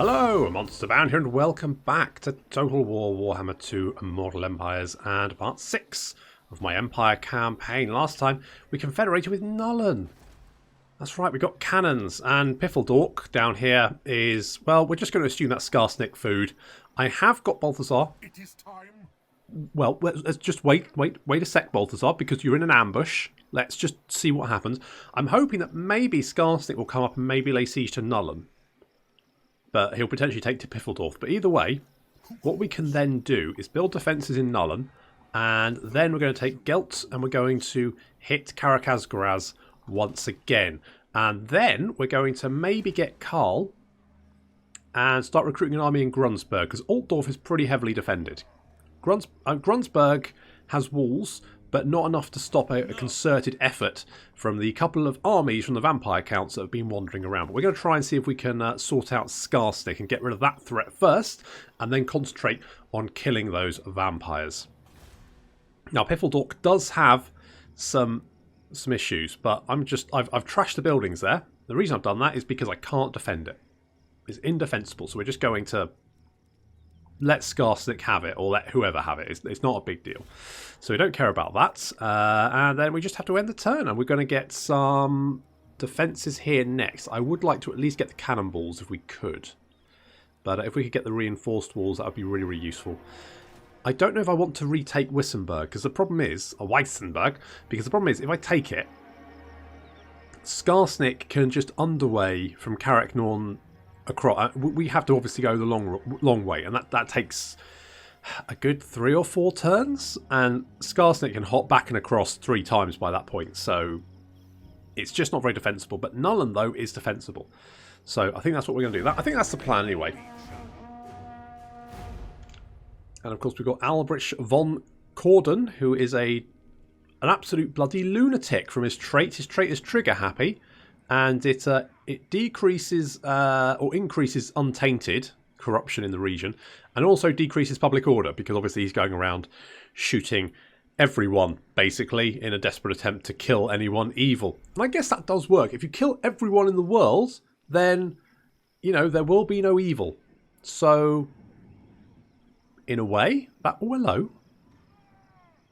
Hello, MonstersAbound here, and welcome back to Total War Warhammer 2 Immortal Empires and part 6 of my Empire campaign. Last time we confederated with Nullen. That's right, we got cannons, and Piffledork down here is, well, we're just going to assume that's Skarsnik food. I have got Balthazar. It is time. Well, let's just wait a sec, Balthazar, because you're in an ambush. Let's just see what happens. I'm hoping that maybe Skarsnik will come up and maybe lay siege to Nullen. But he'll potentially take to Piffledorf. But either way, what we can then do is build defences in Nullen, and then we're going to take Gelt and we're going to hit Karakazgraz once again. And then we're going to maybe get Karl and start recruiting an army in Grunsberg, because Altdorf is pretty heavily defended. Grunsberg has walls, but not enough to stop a concerted effort from the couple of armies from the vampire counts that have been wandering around. But we're going to try and see if we can sort out Skarsnik and get rid of that threat first, and then concentrate on killing those vampires. Now, Piffledork does have some issues, but I've trashed the buildings there. The reason I've done that is because I can't defend it. It's indefensible, so we're just going to let Skarsnik have it, or let whoever have it. It's not a big deal. So we don't care about that. And then we just have to end the turn, and we're going to get some defences here next. I would like to at least get the cannonballs if we could. But if we could get the reinforced walls, that would be really, really useful. I don't know if I want to retake Wissenberg, because the problem is, or Weissenberg, because the problem is, if I take it, Skarsnik can just underway from Carricknorn across. We have to obviously go the long way, and that takes a good 3 or 4 turns, and Skarsnik can hop back and across 3 times by that point, so it's just not very defensible. But Nullen, though, is defensible, so I think that's what we're going to do. I think that's the plan anyway. And of course we've got Albrecht von Corden, who is an absolute bloody lunatic from his trait. His trait is trigger happy, and it decreases or increases untainted corruption in the region, and also decreases public order, because obviously he's going around shooting everyone basically in a desperate attempt to kill anyone evil. And I guess that does work. If you kill everyone in the world, then there will be no evil. So in a way, hello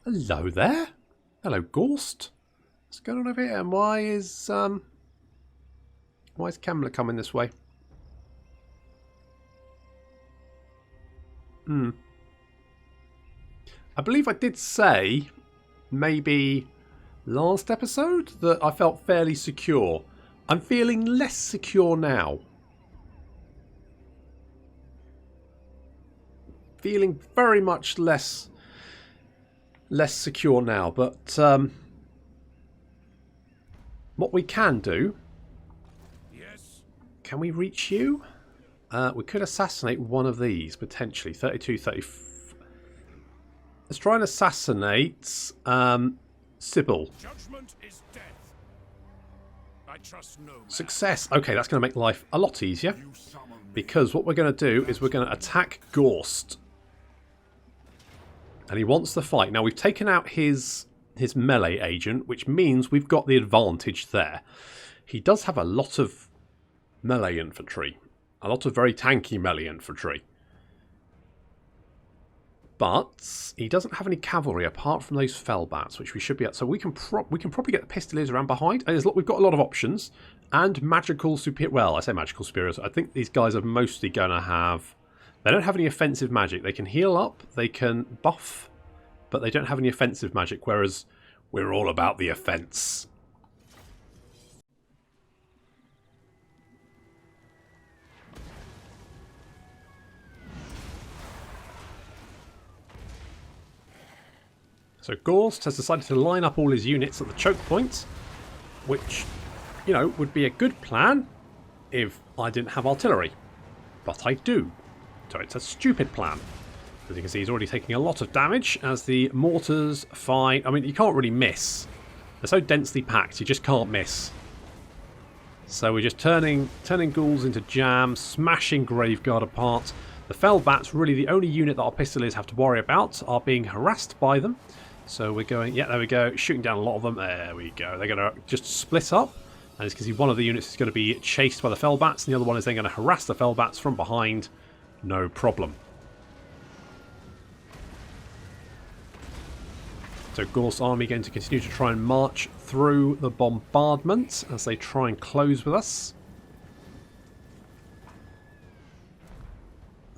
there. Hello, Gorst. What's going on over here? And why is Kemmler coming this way? I believe I did say, maybe last episode, that I felt fairly secure. I'm feeling less secure now. Feeling very much less secure now, but what we can do... Yes. Can we reach you? We could assassinate one of these, potentially. 32, 34. Let's try and assassinate Sybil. Judgment is death. I trust no man. Success. Okay, that's going to make life a lot easier, because what we're going to do is we're going to attack Gorst. And he wants the fight. Now, we've taken out his melee agent, which means we've got the advantage there. He does have a lot of melee infantry. A lot of very tanky melee infantry. But he doesn't have any cavalry apart from those Fellbats, which we should be at. So we can probably get the Pistoliers around behind. And we've got a lot of options. And magical superior. Well, I say magical superiors. I think these guys are mostly going to have... They don't have any offensive magic. They can heal up, they can buff, but they don't have any offensive magic, whereas we're all about the offense. So Gorst has decided to line up all his units at the choke point, which, would be a good plan if I didn't have artillery. But I do. So it's a stupid plan. As you can see, he's already taking a lot of damage as the mortars find... I mean, you can't really miss. They're so densely packed, you just can't miss. So we're just turning ghouls into jam, smashing Graveguard apart. The Fellbats, really the only unit that our Pistoliers have to worry about, are being harassed by them. So we're going... Yeah, there we go. Shooting down a lot of them. There we go. They're going to just split up. And as you can see, one of the units is going to be chased by the Fellbats, and the other one is then going to harass the Fellbats from behind. No problem. So Gorst's army going to continue to try and march through the bombardment as they try and close with us.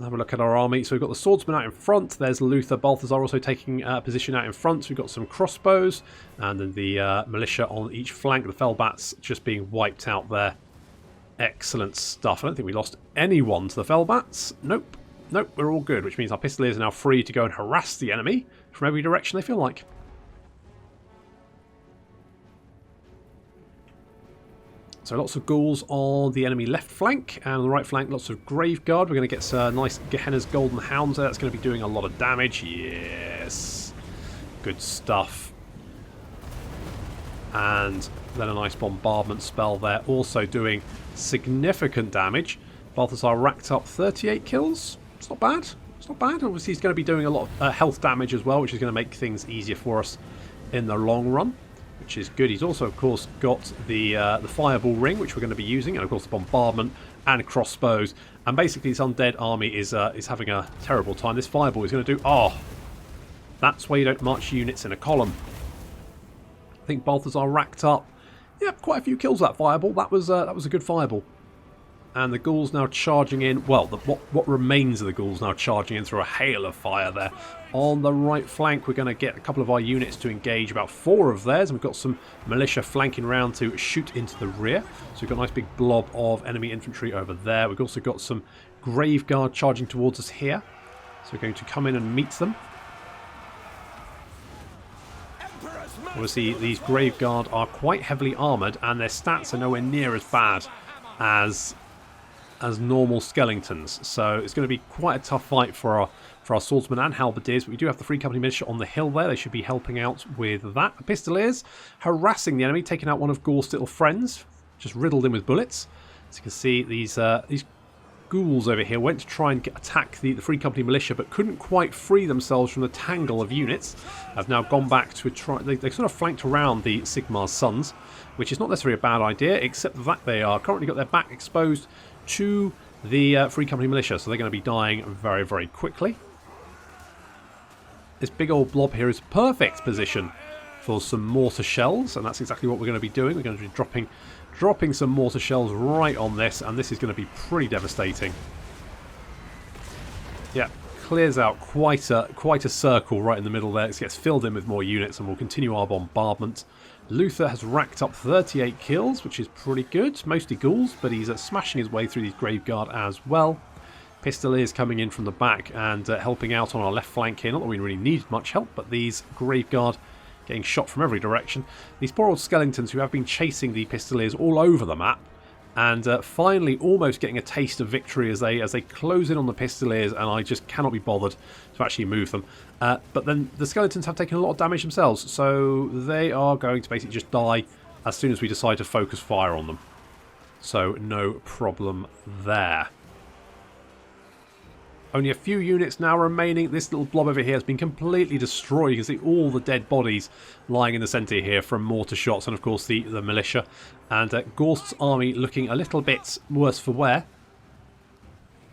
Have a look at our army. So we've got the swordsman out in front. There's Lothir. Balthazar also taking position out in front. So we've got some crossbows. And then the militia on each flank. The Fellbats just being wiped out there. Excellent stuff. I don't think we lost anyone to the Fellbats. Nope. Nope, we're all good. Which means our Pistoliers are now free to go and harass the enemy from every direction they feel like. So lots of ghouls on the enemy left flank, and on the right flank lots of Graveguard. We're going to get nice Gehenna's Golden Hounds there. That's going to be doing a lot of damage. Yes. Good stuff. And then a nice bombardment spell there, also doing significant damage. Balthazar racked up 38 kills. It's not bad. It's not bad. Obviously he's going to be doing a lot of health damage as well, which is going to make things easier for us in the long run, which is good. He's also, of course, got the fireball ring, which we're going to be using, and of course the bombardment and crossbows. And basically, this undead army is having a terrible time. This fireball is going to do. Oh, that's why you don't march units in a column. I think Balthazar racked up, yeah, quite a few kills with that fireball. That was a good fireball. And the ghouls now charging in. Well, what remains of the ghouls now charging in through a hail of fire there. On the right flank, we're going to get a couple of our units to engage, about 4 of theirs. And we've got some militia flanking round to shoot into the rear. So we've got a nice big blob of enemy infantry over there. We've also got some Graveguard charging towards us here. So we're going to come in and meet them. Obviously, these Graveguard are quite heavily armoured, and their stats are nowhere near as bad as normal skeletons, so it's going to be quite a tough fight for our swordsmen and halberdiers. But we do have the Free Company militia on the hill there. They should be helping out with that. The Pistoliers harassing the enemy, taking out one of Gorst's little friends, just riddled him with bullets. As you can see, these ghouls over here went to try and attack the Free Company militia, but couldn't quite free themselves from the tangle of units. Have now gone back to try. They sort of flanked around the Sigmar's sons, which is not necessarily a bad idea, except the fact they are currently got their back exposed to the Free Company militia, so they're going to be dying very, very quickly. This big old blob here is a perfect position for some mortar shells, and that's exactly what we're going to be doing. We're going to be dropping some mortar shells right on this, and this is going to be pretty devastating. Yeah, clears out quite a circle right in the middle there. It gets filled in with more units, and we'll continue our bombardment. Lothir has racked up 38 kills, which is pretty good. Mostly ghouls, but he's smashing his way through these Graveguard as well. Pistoliers coming in from the back and helping out on our left flank here. Not that we really needed much help, but these Graveguard getting shot from every direction. These poor old skeletons who have been chasing the Pistoliers all over the map, and finally almost getting a taste of victory as they close in on the Pistoliers, and I just cannot be bothered to actually move them. But then the skeletons have taken a lot of damage themselves, so they are going to basically just die as soon as we decide to focus fire on them. So no problem there. Only a few units now remaining. This little blob over here has been completely destroyed. You can see all the dead bodies lying in the centre here from mortar shots, and of course the militia. And Gorst's army looking a little bit worse for wear.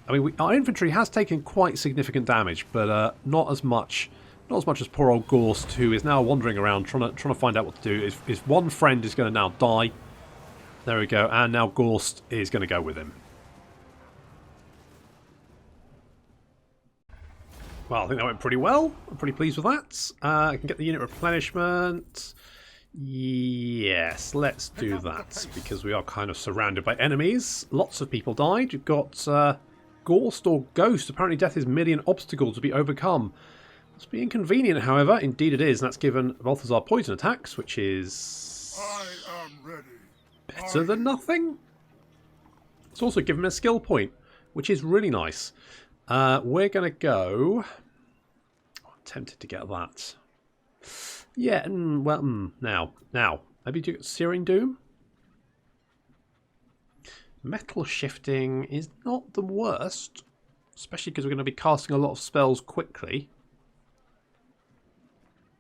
I mean, our infantry has taken quite significant damage, but not as much as poor old Gorst, who is now wandering around trying to find out what to do. His one friend is going to now die. There we go, and now Gorst is going to go with him. Well, I think that went pretty well. I'm pretty pleased with that. I can get the unit replenishment. Yes, let's do that, because we are kind of surrounded by enemies. Lots of people died. You've got Gorst or Ghost. Apparently death is merely an obstacle to be overcome. Must be inconvenient, however. Indeed it is, and that's given Balthazar poison attacks, which is I am ready. Better than nothing. It's also given him a skill point, which is really nice. We're going to go... I'm tempted to get that. Yeah, now. Maybe do Searing Doom? Metal shifting is not the worst, especially because we're going to be casting a lot of spells quickly.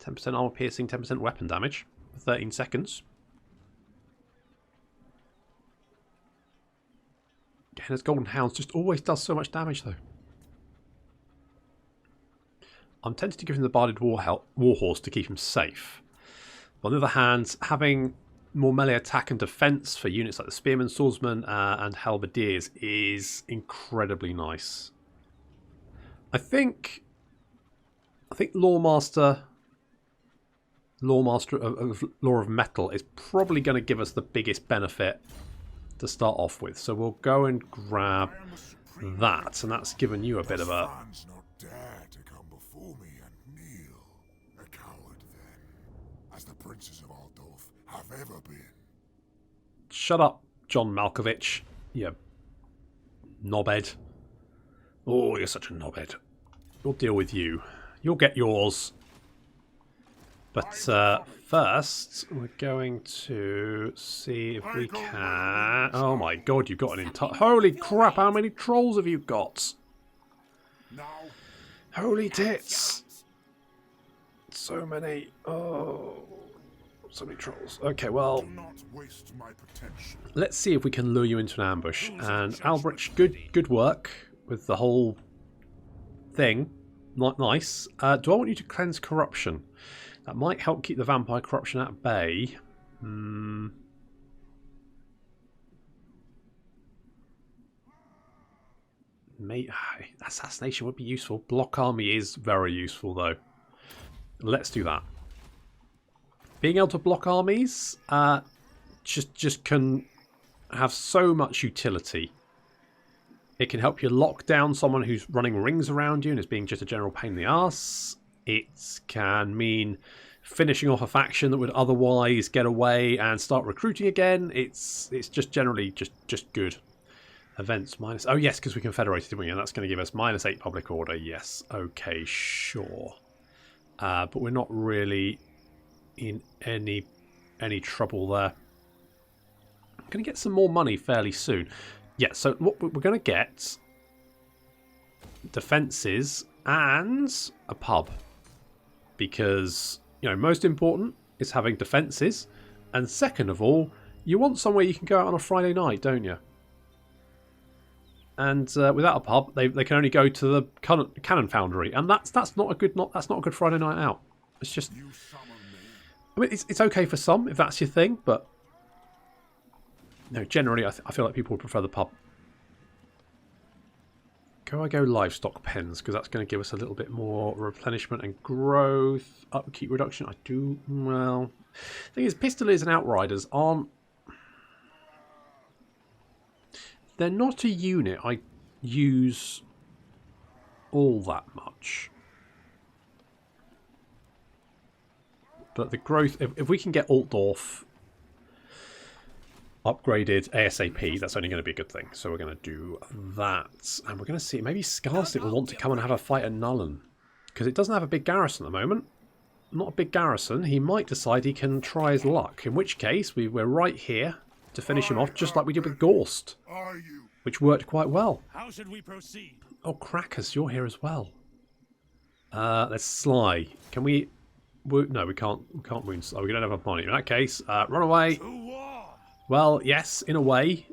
10% armor piercing, 10% weapon damage for 13 seconds. his Golden Hounds just always does so much damage, though. I'm tempted to give him the Barded Warhorse to keep him safe. But on the other hand, having more melee attack and defense for units like the Spearmen, Swordsmen, and Halberdiers is incredibly nice. I think Lawmaster of Law of Metal is probably going to give us the biggest benefit to start off with. So we'll go and grab that, and that's given you a bit of a... Ever been. Shut up, John Malkovich. You knobhead. Oh, you're such a knobhead. We'll deal with you. You'll get yours. But first, we're going to see if we can... Oh my god, you've got an entire... Holy crap, how many trolls have you got? Holy tits. So many. Oh... So many trolls. Okay, well, let's see if we can lure you into an ambush. And Alberich, good work with the whole thing. Not nice. Do I want you to cleanse corruption? That might help keep the vampire corruption at bay. Assassination would be useful. Block army is very useful, though. Let's do that. Being able to block armies just can have so much utility. It can help you lock down someone who's running rings around you and is being just a general pain in the arse. It can mean finishing off a faction that would otherwise get away and start recruiting again. It's just generally just good. Events minus... Oh yes, because we confederated, didn't we? And that's going to give us -8 public order. Yes, okay, sure. But we're not really... in any trouble there. I'm going to get some more money fairly soon. Yeah, so what we're going to get defences and a pub, because most important is having defences, and second of all, you want somewhere you can go out on a Friday night, don't you? And without a pub, they can only go to the Cannon Foundry, and that's not a good Friday night out. It's just... I mean, it's okay for some if that's your thing, but no, generally I feel like people would prefer the pub. I go livestock pens because that's going to give us a little bit more replenishment and growth, upkeep reduction. I do well. The thing is, Pistoliers and Outriders aren't. They're not a unit I use all that much. But the growth, if we can get Altdorf upgraded ASAP, that's only going to be a good thing. So we're going to do that. And we're going to see, maybe Skarsnik will want to come and have a fight at Nullen. Because it doesn't have a big garrison at the moment. Not a big garrison. He might decide he can try his luck. In which case, we're right here to finish him off, just like we did with Gorst. Which worked quite well. How should we proceed? Oh, Crackers, you're here as well. Let's Sly. Can we... No, we can't wound. Oh, we don't have enough money. In that case, run away. Well, yes, in a way.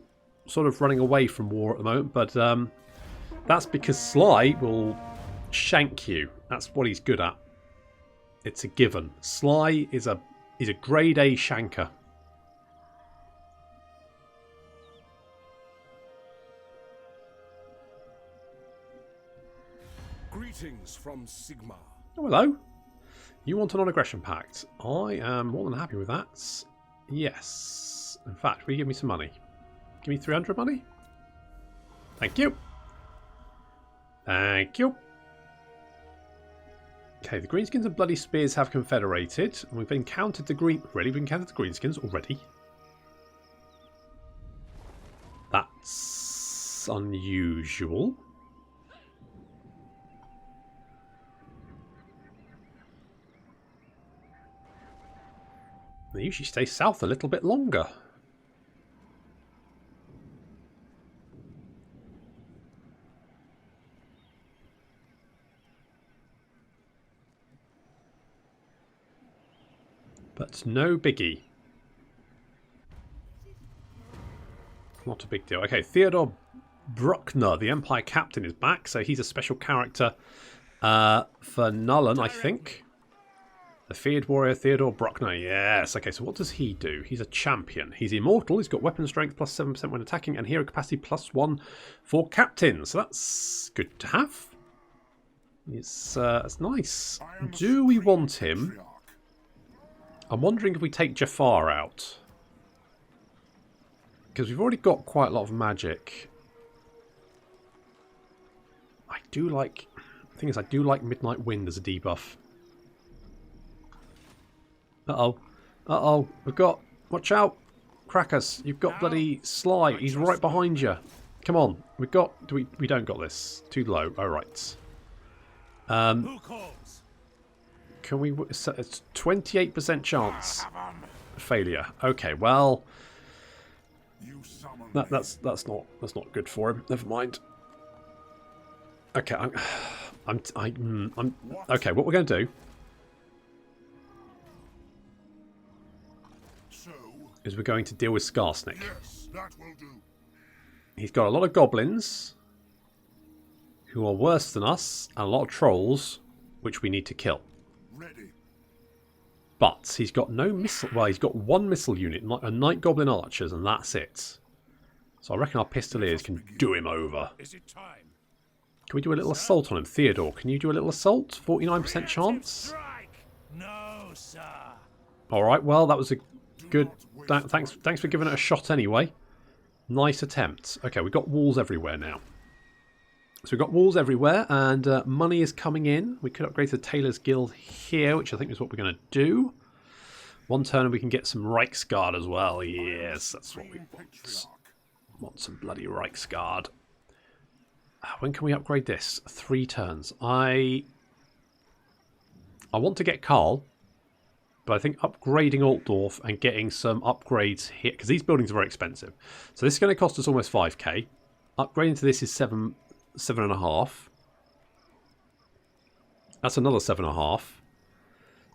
Sort of running away from war at the moment, but that's because Sly will shank you. That's what he's good at. It's a given. Sly is a grade A shanker. Greetings from Sigmar. Oh, hello. You want a non-aggression pact? I am more than happy with that. Yes. In fact, will you give me some money? Give me 300 money? Thank you. Thank you. Okay, the Greenskins and Bloody Spears have confederated. And we've encountered the We've encountered the Greenskins already. That's unusual. They usually stay south a little bit longer. But no biggie. Not a big deal. Okay, Theodore Bruckner, the Empire Captain, is back, so he's a special character for Nullen, I think. The feared warrior Theodore Bruckner, yes. Okay, so what does he do? He's a champion. He's immortal, he's got weapon strength plus 7% when attacking, and hero capacity plus 1 for captains. So that's good to have. It's nice. Do we want him? I'm wondering if we take Jafar out. Because we've already got quite a lot of magic. I do like... The thing is, I do like Midnight Wind as a debuff. Uh-oh. Uh-oh. We've got... Watch out. Crackers. You've got bloody Sly. He's right behind you. Come on. We've got... We don't got this. Too low. Alright. Who calls? Can we... It's 28% chance. Failure. Okay, well... That's not good for him. Never mind. Okay, I'm okay, what we're going to do... is we're going to deal with Skarsnik. Yes, that will do. He's got a lot of goblins who are worse than us, and a lot of trolls which we need to kill. Ready. But he's got no missile. Well, he's got one missile unit, a Night Goblin Archers, and that's it. So I reckon our Pistoliers can do him over. Is it time? Can we do a little assault on him? Theodore, can you do a little assault? 49% chance? Strike. No, sir. Alright, well, that was a good... Thanks for giving it a shot anyway. Nice attempt. Okay, we've got walls everywhere now. So we've got walls everywhere, and money is coming in. We could upgrade to the Tailor's Guild here, which I think is what we're going to do. One turn and we can get some Reichsguard as well. Yes, that's what we want. Want some bloody Reichsguard. When can we upgrade this? 3 turns. I want to get Karl, but I think upgrading Altdorf and getting some upgrades here, because these buildings are very expensive. So this is going to cost us almost 5k. Upgrading to this is 7.5. That's another 7.5.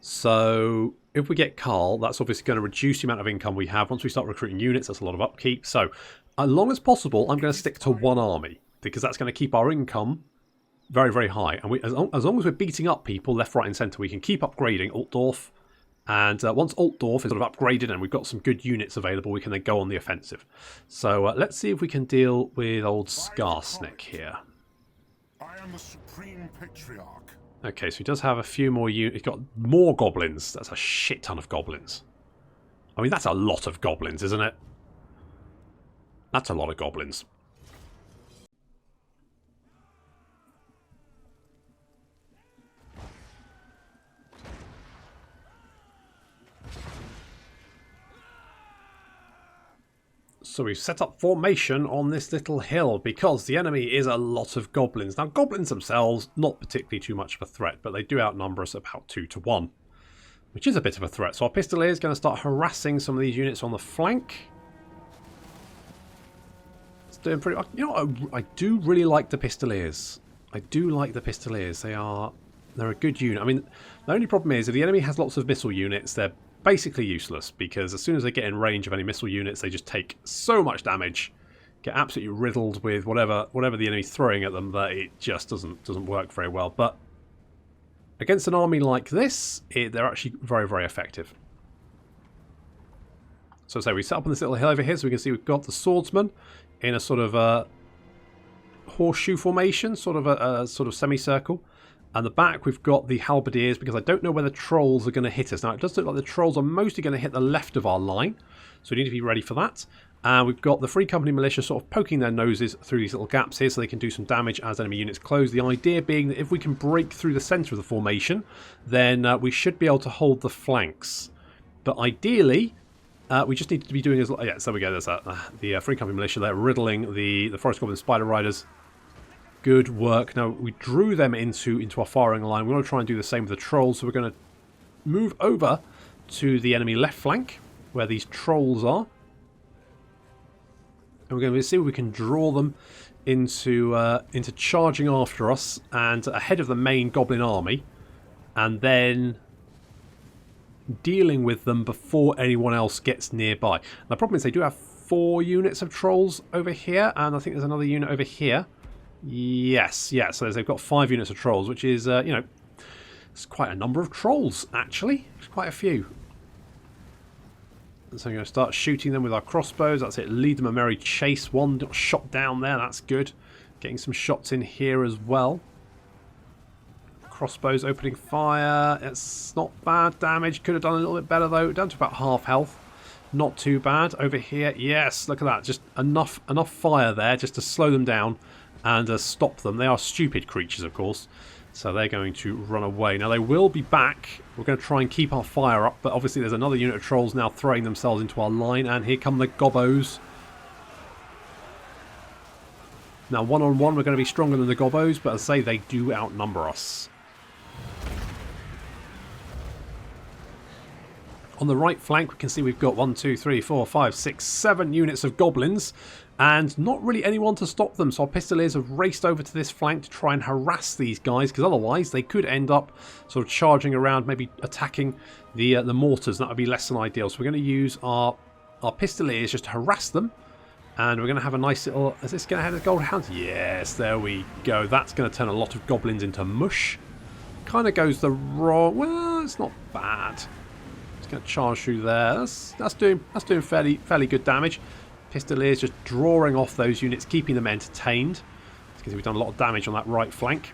So if we get Karl, that's obviously going to reduce the amount of income we have. Once we start recruiting units, that's a lot of upkeep. So as long as possible, I'm going to stick to one army, because that's going to keep our income very, very high. And as long as we're beating up people left, right and centre, we can keep upgrading Altdorf. And once Altdorf is sort of upgraded and we've got some good units available, we can then go on the offensive. So let's see if we can deal with old Skarsnik here. I am the Supreme Patriarch. Okay, so he does have a few more units. He's got more goblins. That's a shit ton of goblins. I mean, that's a lot of goblins, isn't it? That's a lot of goblins. So we've set up formation on this little hill because the enemy is a lot of goblins. Now, goblins themselves, not particularly too much of a threat, but they do outnumber us about 2 to 1, which is a bit of a threat. So our Pistolier is going to start harassing some of these units on the flank. It's doing pretty... You know, I do really like the Pistoliers. I do like the Pistoliers. They're a good unit. I mean, the only problem is if the enemy has lots of missile units, they're basically useless, because as soon as they get in range of any missile units, they just take so much damage, get absolutely riddled with whatever the enemy's throwing at them, that it just doesn't work very well. But against an army like this, they're actually very, very effective. So say we set up on this little hill over here, so we can see we've got the swordsman in a sort of horseshoe formation, sort of a sort of semicircle. And the back we've got the halberdiers, because I don't know whether trolls are going to hit us. Now it does look like the trolls are mostly going to hit the left of our line, so we need to be ready for that. And we've got the Free Company militia sort of poking their noses through these little gaps here so they can do some damage as enemy units close. The idea being that if we can break through the centre of the formation, then we should be able to hold the flanks. But ideally, we just need to be doing as... Yeah, so there we go. There's the Free Company militia there riddling the Forest Goblin Spider Riders. Good work. Now, we drew them into our firing line. We're going to try and do the same with the trolls. So we're going to move over to the enemy left flank, where these trolls are. And we're going to see if we can draw them into charging after us and ahead of the main goblin army. And then dealing with them before anyone else gets nearby. The problem is they do have 4 units of trolls over here, and I think there's another unit over here. Yes, yeah, so they've got 5 units of trolls, which is, you know, it's quite a number of trolls, actually. It's quite a few. So I'm going to start shooting them with our crossbows. That's it. Lead them a merry chase. One got shot down there. That's good. Getting some shots in here as well. Crossbows opening fire. It's not bad damage. Could have done a little bit better though. Down to about half health. Not too bad. Over here, yes, look at that. Just enough fire there just to slow them down and stop them. They are stupid creatures, of course. So they're going to run away. Now they will be back. We're going to try and keep our fire up, but obviously there's another unit of trolls now throwing themselves into our line, and here come the gobbos. Now one-on-one we're going to be stronger than the gobbos, but as I say, they do outnumber us. On the right flank we can see we've got 1, 2, 3, 4, 5, 6, 7 units of goblins. And not really anyone to stop them, so our pistoliers have raced over to this flank to try and harass these guys, because otherwise they could end up sort of charging around, maybe attacking the mortars. That would be less than ideal. So we're going to use our pistoliers just to harass them, and we're going to have a nice little... Is this going to have a gold hound? Yes, there we go. That's going to turn a lot of goblins into mush. Kind of goes the wrong... Well, it's not bad. It's going to charge through there. That's doing fairly good damage. Pistoliers just drawing off those units, keeping them entertained. Because we've done a lot of damage on that right flank.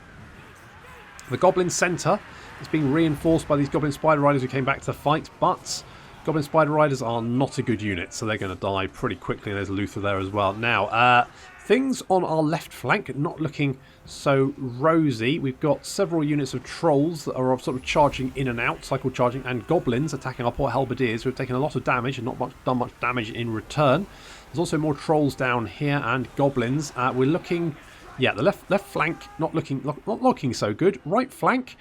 The Goblin Centre is being reinforced by these Goblin Spider Riders who came back to the fight, but Goblin Spider Riders are not a good unit, so they're going to die pretty quickly. And there's Lothir there as well. Now, things on our left flank not looking so rosy. We've got several units of trolls that are sort of charging in and out, cycle charging, and goblins attacking our poor halberdiers who have taken a lot of damage and not done much damage in return. There's also more trolls down here and goblins. We're looking, yeah, the left flank not looking so good. Right flank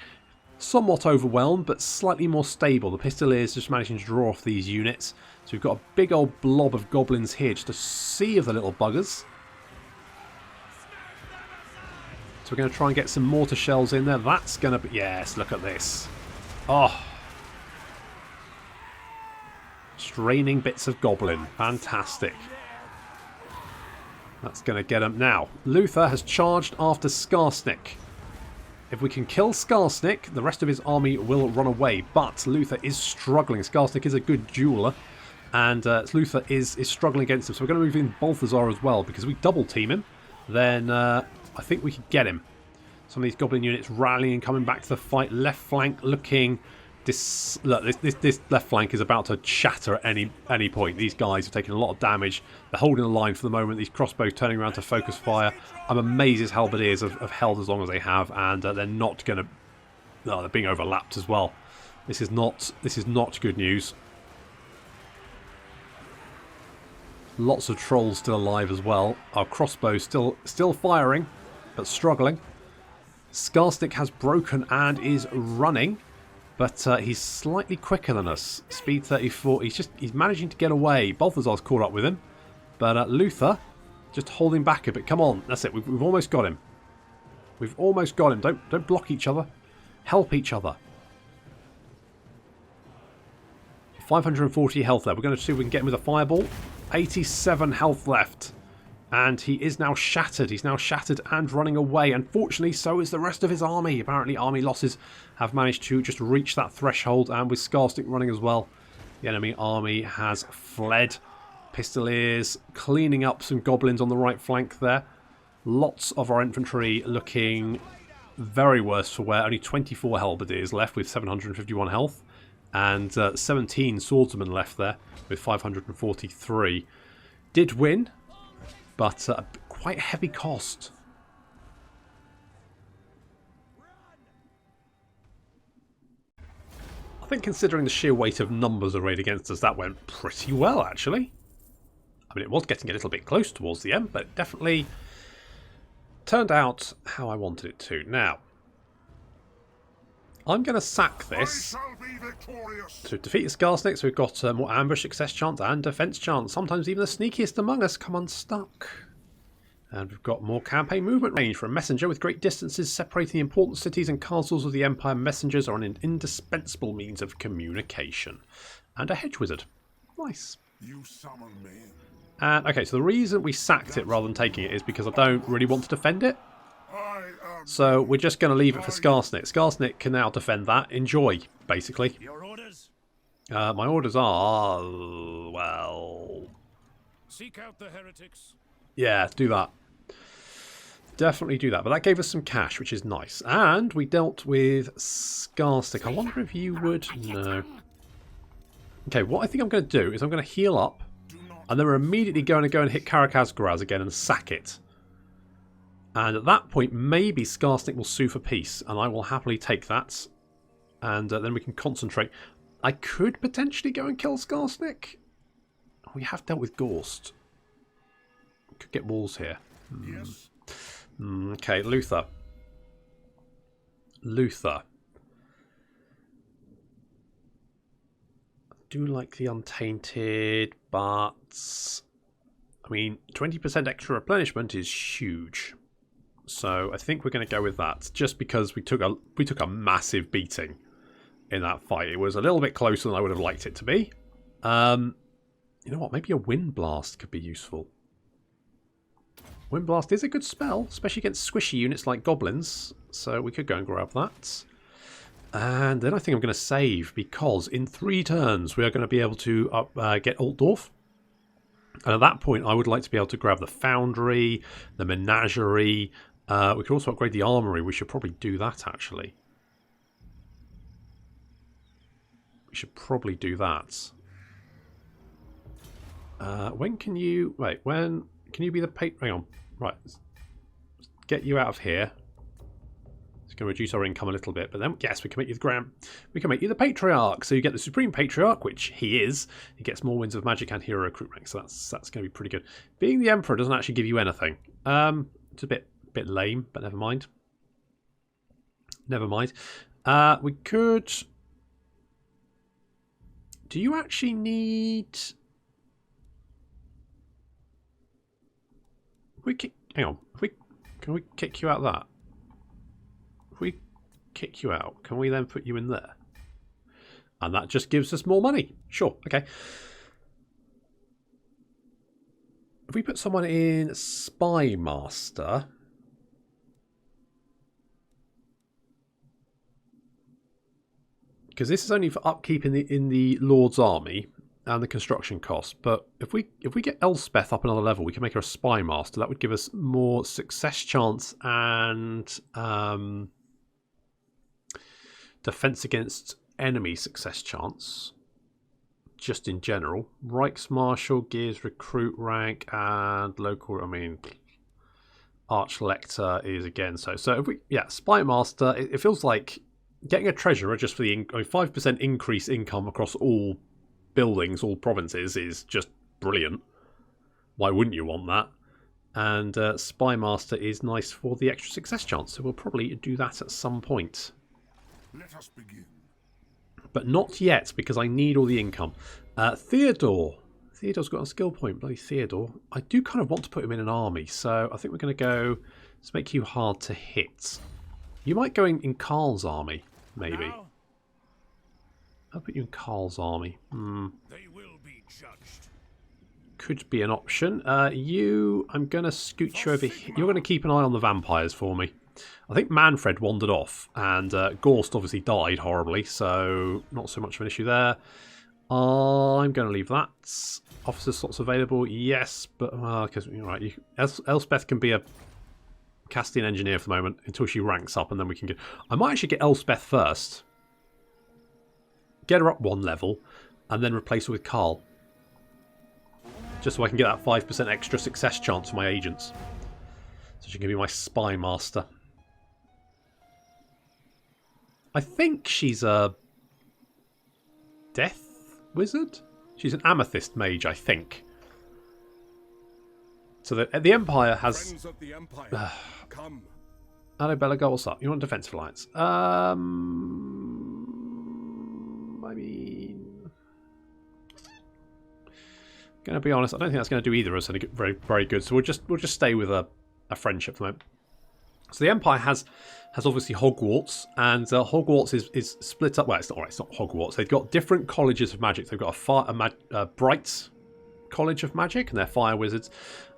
somewhat overwhelmed, but slightly more stable. The pistoliers just managing to draw off these units. So we've got a big old blob of goblins here, just a sea of the little buggers. So we're going to try and get some mortar shells in there. That's going to be... Yes, look at this. Oh. Straining bits of goblin. Fantastic. That's going to get him. Now, Lothir has charged after Skarsnik. If we can kill Skarsnik, the rest of his army will run away. But Lothir is struggling. Skarsnik is a good dueler. And Lothir is struggling against him. So we're going to move in Balthazar as well. Because if we double team him, then... I think we could get him. Some of these goblin units rallying, coming back to the fight. Left flank looking... This left flank is about to shatter at any point. These guys have taken a lot of damage. They're holding the line for the moment. These crossbows turning around to focus fire. I'm amazed his halberdiers have held as long as they have, and they're not going to... Oh, they're being overlapped as well. This is not good news. Lots of trolls still alive as well. Our crossbow still firing, but struggling. Skarsnik has broken and is running, but he's slightly quicker than us. Speed 34. He's managing to get away. Balthazar's caught up with him, but Lothir just holding back a bit. Come on, that's it. We've almost got him. We've almost got him. Don't block each other. Help each other. 540 health there. We're going to see if we can get him with a fireball. 87 health left. And he is now shattered. He's now shattered and running away. Unfortunately, so is the rest of his army. Apparently, army losses have managed to just reach that threshold. And with Skarsnik running as well, the enemy army has fled. Pistoliers cleaning up some goblins on the right flank there. Lots of our infantry looking very worse for wear. Only 24 halberdiers left with 751 health. And 17 swordsmen left there with 543. Did win, but quite a heavy cost. I think considering the sheer weight of numbers arrayed against us, that went pretty well, actually. I mean, it was getting a little bit close towards the end, but it definitely turned out how I wanted it to. Now, I'm going to sack this to defeat Skarsnik, so we've got more ambush success chance and defense chance. Sometimes even the sneakiest among us come unstuck. And we've got more campaign movement range for a messenger with great distances separating the important cities and castles of the Empire. Messengers are an indispensable means of communication. And a hedge wizard. Nice. You summon me. And okay, so the reason we sacked it rather than taking it is because I don't really want to defend it. I am. So we're just going to leave it for Skarsnik. Skarsnik can now defend that. Enjoy, basically. Your orders? My orders are, well, Seek out the heretics. yeah, do that. Definitely do that. But that gave us some cash, which is nice. And we dealt with Skarsnik. I wonder if you would... No. Okay, what I think I'm going to do is I'm going to heal up. And then we're immediately going to go and hit Karakazgoraz again and sack it. And at that point, maybe Skarsnik will sue for peace. And I will happily take that. And then we can concentrate. I could potentially go and kill Skarsnik. We have dealt with Gorst. Could get walls here. Yes. Okay, Lothir. Lothir. I do like the Untainted, but I mean, 20% extra replenishment is huge. So I think we're going to go with that, just because we took a massive beating in that fight. It was a little bit closer than I would have liked it to be. You know what? Maybe a Wind Blast could be useful. Wind Blast is a good spell, especially against squishy units like goblins. So we could go and grab that. And then I think I'm going to save, because in 3 turns we are going to be able to get Altdorf. And at that point I would like to be able to grab the Foundry, the Menagerie. We could also upgrade the Armory. We should probably do that, actually. We should probably do that. When can you... Wait, when... Can you be the patron? Hang on. Right. Let's get you out of here. It's going to reduce our income a little bit. But then, yes, we can make you the Grand... We can make you the Patriarch. So you get the Supreme Patriarch, which he is. He gets more Winds of Magic and Hero Recruit rank. So that's going to be pretty good. Being the Emperor doesn't actually give you anything. It's a bit lame, but never mind. Never mind. We could... Do you actually need... Hang on. Can we kick you out of that? If we kick you out, can we then put you in there? And that just gives us more money. Sure, okay. If we put someone in Spy Master... Because this is only for upkeep in the Lord's army and the construction cost. But if we get Elspeth up another level, we can make her a Spy Master. That would give us more success chance and defense against enemy success chance. Just in general. Reichsmarshal gives recruit rank and local. I mean, Archlector is again so. So if we Spy Master. It feels like getting a treasurer just for the 5% increase income across all buildings, all provinces, is just brilliant. Why wouldn't you want that? And Spy Master is nice for the extra success chance, so we'll probably do that at some point. Let us begin. But not yet, because I need all the income. Theodore. Theodore's got a skill point, bloody Theodore. I do kind of want to put him in an army, so I think we're going to go... Let's make you hard to hit. You might go in Karl's army, maybe. Now, I'll put you in Karl's army. they will be judged. Could be an option. I'm going to scoot you over here. You're going to keep an eye on the vampires for me. I think Manfred wandered off, and Gorst obviously died horribly, so not so much of an issue there. I'm going to leave that. Officer slots available, yes, but because right, Elspeth can be a casting engineer for the moment until she ranks up, and then we can get... I might actually get Elspeth first. Get her up 1 level, and then replace her with Karl. Just so I can get that 5% extra success chance for my agents. So she can be my Spy Master. I think she's a... Death Wizard? She's an Amethyst Mage, I think. So the Empire has... Friends of the Empire, come. Hello, Belagar, what's up? You want Defensive Alliance? I mean... Gonna be honest, I don't think that's going to do either of us any very, very good. So we'll just stay with a friendship for the moment. So the Empire has obviously Hogwarts, and Hogwarts is split up. Well, it's not Hogwarts. They've got different colleges of magic. They've got a Bright College of Magic, and they're fire wizards.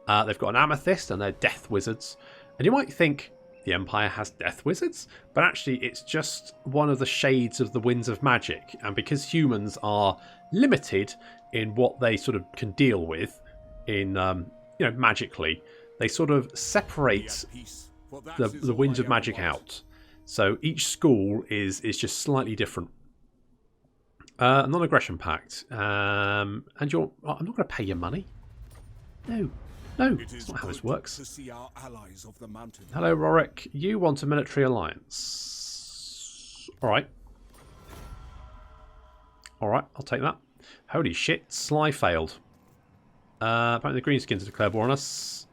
They've got an amethyst, and they're death wizards. And you might think the Empire has death wizards, but actually it's just one of the shades of the winds of magic. And because humans are limited in what they sort of can deal with in, magically, they sort of separate the winds of magic out. So each school is just slightly different. Non-aggression pact. And I'm not going to pay your money. No, that's not how this works. Hello, Rorik. You want a military alliance. Alright, I'll take that. Holy shit, Sly failed. Apparently the Greenskins declared war on us.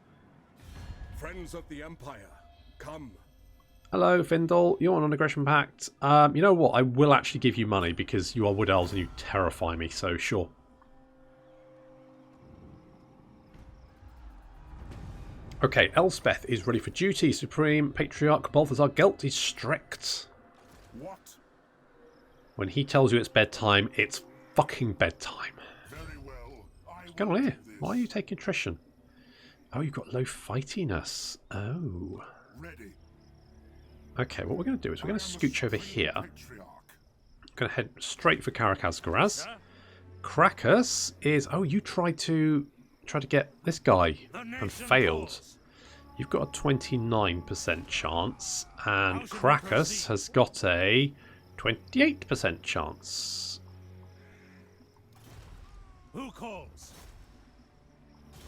Friends of the Empire, come. Hello, Findle. You want an aggression pact? You know what? I will actually give you money because you are Wood Elves and you terrify me, so sure. Okay, Elspeth is ready for duty. Supreme Patriarch Balthazar Gelt is strict. What? When he tells you it's bedtime, it's fucking bedtime. Very well. What's going on here? Why are you taking attrition? Oh, you've got low fightiness. Oh. Ready. Okay, what we're going to do is we're going to scooch over here. I'm going to head straight for Karakazgaraz. Krakus is... Oh, you tried to get this guy and failed. You've got a 29% chance, and Krakus has got a 28% chance. Who calls?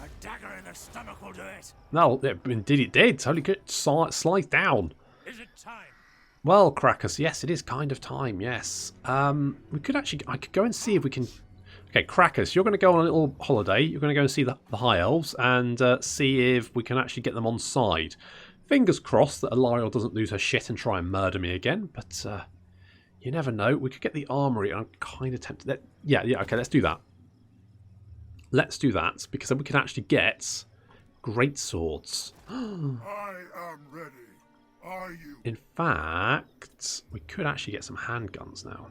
A dagger in the stomach will do it. No, indeed it did. Holy good, slide down. Is it time? Well, Krakus, yes, it is kind of time, yes. We could actually... I could go and see if we can... Okay, Krakus, you're going to go on a little holiday. You're going to go and see the High Elves and see if we can actually get them on side. Fingers crossed that Alariel doesn't lose her shit and try and murder me again, but you never know. We could get the armory. I'm kind of tempted. Yeah, okay, let's do that. Let's do that, because then we can actually get great swords. I am ready. Are you? In fact, we could actually get some handguns now.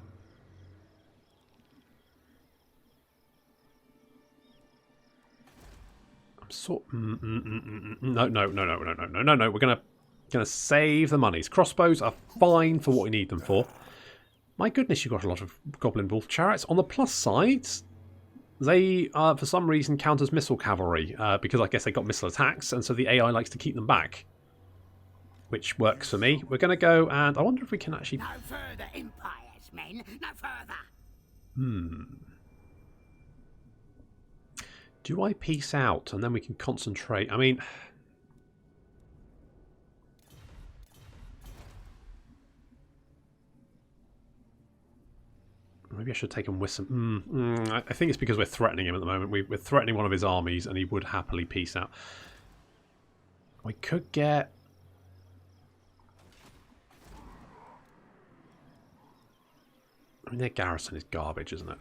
No. We're gonna save the monies. Crossbows are fine for what we need them for. My goodness, you've got a lot of Goblin Wolf chariots. On the plus side, they for some reason count as missile cavalry because I guess they got missile attacks, and so the AI likes to keep them back, which works for me. We're gonna go, and I wonder if we can actually. No further, Empire's men. No further. Do I peace out and then we can concentrate? I mean, maybe I should take him with some... I think it's because we're threatening him at the moment. We're threatening one of his armies and he would happily peace out. We could get... I mean, their garrison is garbage, isn't it?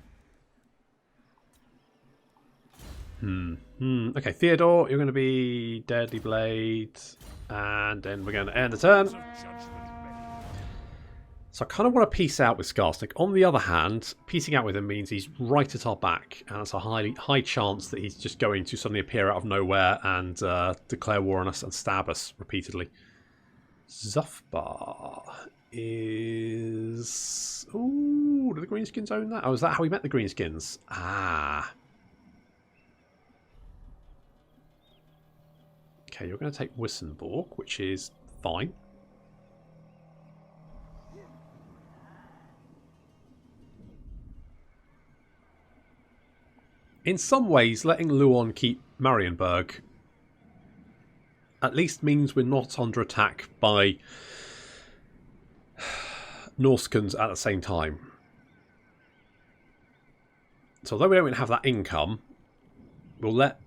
Okay, Theodore, you're going to be Deadly Blade, and then we're going to end the turn. So I kind of want to peace out with Skarsnik. On the other hand, peacing out with him means he's right at our back, and it's a high chance that he's just going to suddenly appear out of nowhere and declare war on us and stab us repeatedly. Zufbar is... Ooh, do the Greenskins own that? Oh, is that how we met the Greenskins? Ah. Okay, you're going to take Wissenborg, which is fine. In some ways, letting Luon keep Marienburg at least means we're not under attack by Norskans at the same time. So although we don't have that income, we'll let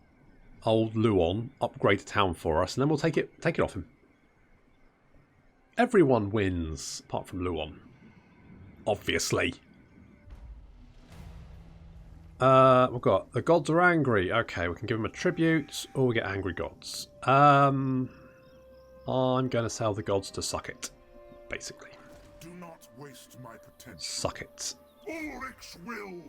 old Luon upgrade the town for us, and then we'll take it off him. Everyone wins, apart from Luon. Obviously. We've got the gods are angry. Okay, we can give them a tribute, or we get angry gods. I'm going to sell the gods to suck it, basically. Do not waste my potential. Suck it. Ulrich's will.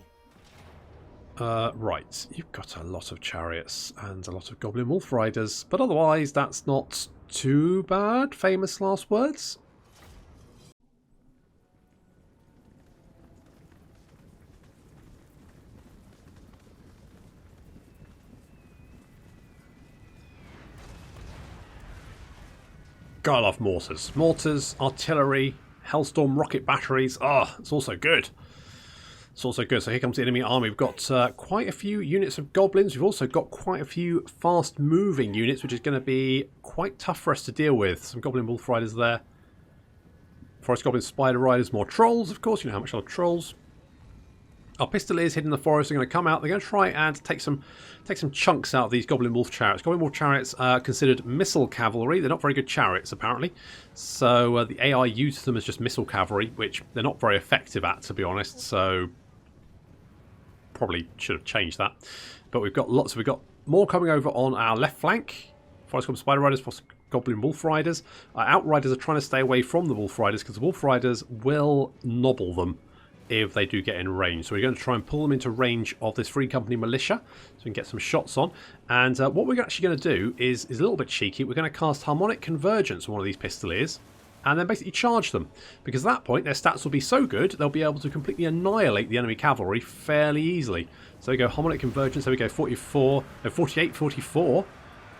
Right, you've got a lot of chariots and a lot of goblin wolf riders, but otherwise that's not too bad. Famous last words. God, I love mortars. Mortars, artillery, Hellstorm rocket batteries. Oh, it's also good. It's also good. So here comes the enemy army. We've got quite a few units of goblins. We've also got quite a few fast-moving units, which is going to be quite tough for us to deal with. Some goblin wolf riders there. Forest goblin spider riders. More trolls, of course. You know how much I love trolls. Our pistoliers hidden in the forest are going to come out. They're going to try and take some chunks out of these goblin wolf chariots. Goblin wolf chariots are considered missile cavalry. They're not very good chariots, apparently. So the AI used them as just missile cavalry, which they're not very effective at, to be honest. So probably should have changed that. But we've got lots. We've got more coming over on our left flank. Forest goblin spider riders, forest goblin wolf riders. Our outriders are trying to stay away from the wolf riders because the wolf riders will nobble them if they do get in range. So we're going to try and pull them into range of this Free Company militia so we can get some shots on. And what we're actually going to do is a little bit cheeky. We're going to cast Harmonic Convergence on one of these pistoliers and then basically charge them. Because at that point their stats will be so good they'll be able to completely annihilate the enemy cavalry fairly easily. So we go Harmonic Convergence, there we go 48, 44.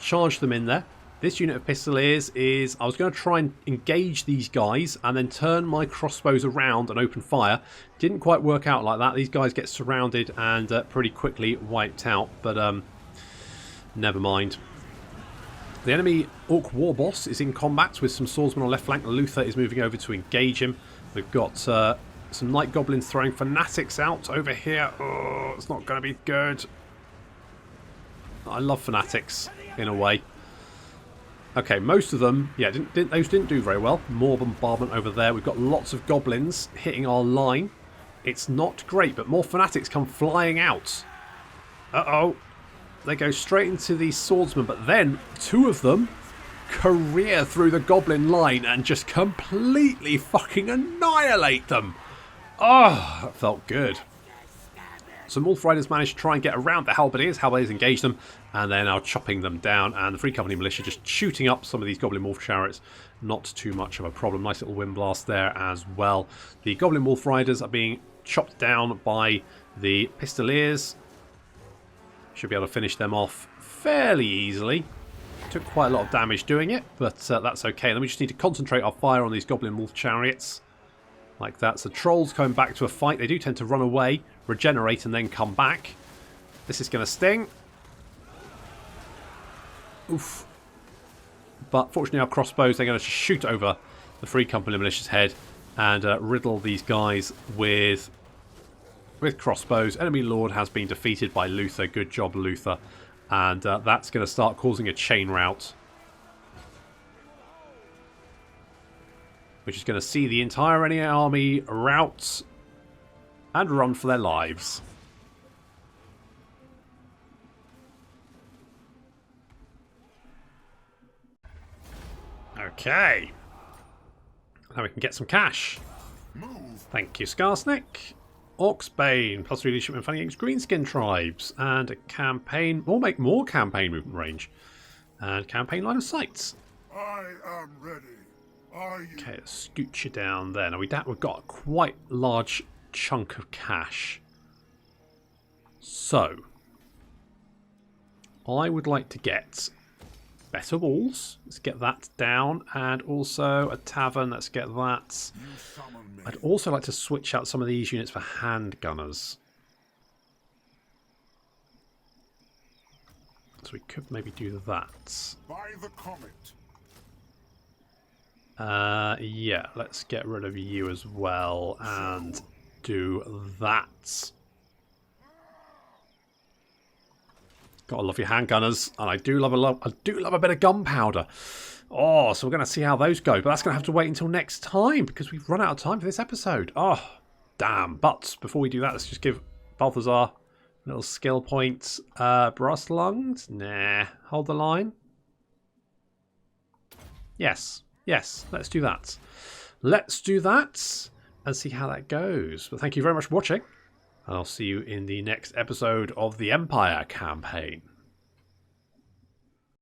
Charge them in there. This unit of pistoliers is... I was going to try and engage these guys and then turn my crossbows around and open fire. Didn't quite work out like that. These guys get surrounded and pretty quickly wiped out. But never mind. The enemy Orc War Boss is in combat with some swordsmen on left flank. Lothir is moving over to engage him. We've got some Night Goblins throwing Fanatics out over here. Oh, it's not going to be good. I love Fanatics in a way. Okay, most of them, yeah, those didn't do very well. More bombardment over there. We've got lots of goblins hitting our line. It's not great, but more Fanatics come flying out. Uh-oh. They go straight into these swordsmen, but then two of them career through the goblin line and just completely fucking annihilate them. Oh, that felt good. Some wolf riders managed to try and get around the halberdiers. Halberdiers engage them and then are chopping them down. And the Free Company militia just shooting up some of these goblin wolf chariots. Not too much of a problem. Nice little wind blast there as well. The goblin wolf riders are being chopped down by the pistoliers. Should be able to finish them off fairly easily. Took quite a lot of damage doing it, but that's okay. Then we just need to concentrate our fire on these goblin wolf chariots. Like that. So trolls coming back to a fight. They do tend to run away, regenerate, and then come back. This is going to sting. Oof. But fortunately our crossbows, they're going to shoot over the Free Company militia's head and riddle these guys with crossbows. Enemy Lord has been defeated by Lothir. Good job, Lothir. And that's going to start causing a chain rout, which is going to see the entire enemy army rout and run for their lives. Okay. Now we can get some cash. Thank you, Skarsnik. Orcsbane, +3 leadership and fighting against greenskin tribes. And a campaign... We'll make more campaign movement range. And campaign line of sight. I am ready. Are you? Okay, let's scoot you down there. Now we've got a quite large chunk of cash. So, I would like to get better walls. Let's get that down. And also a tavern. Let's get that. I'd also like to switch out some of these units for handgunners. So we could maybe do that. By the comet. Yeah, let's get rid of you as well and do that. Gotta love your handgunners, and I do love a bit of gunpowder. Oh, so we're going to see how those go, but that's going to have to wait until next time because we've run out of time for this episode. Oh, damn! But before we do that, let's just give Balthazar a little skill point. Brass lungs? Nah. Hold the line. Yes. Yes, let's do that. Let's do that and see how that goes. But thank you very much for watching. I'll see you in the next episode of the Empire campaign.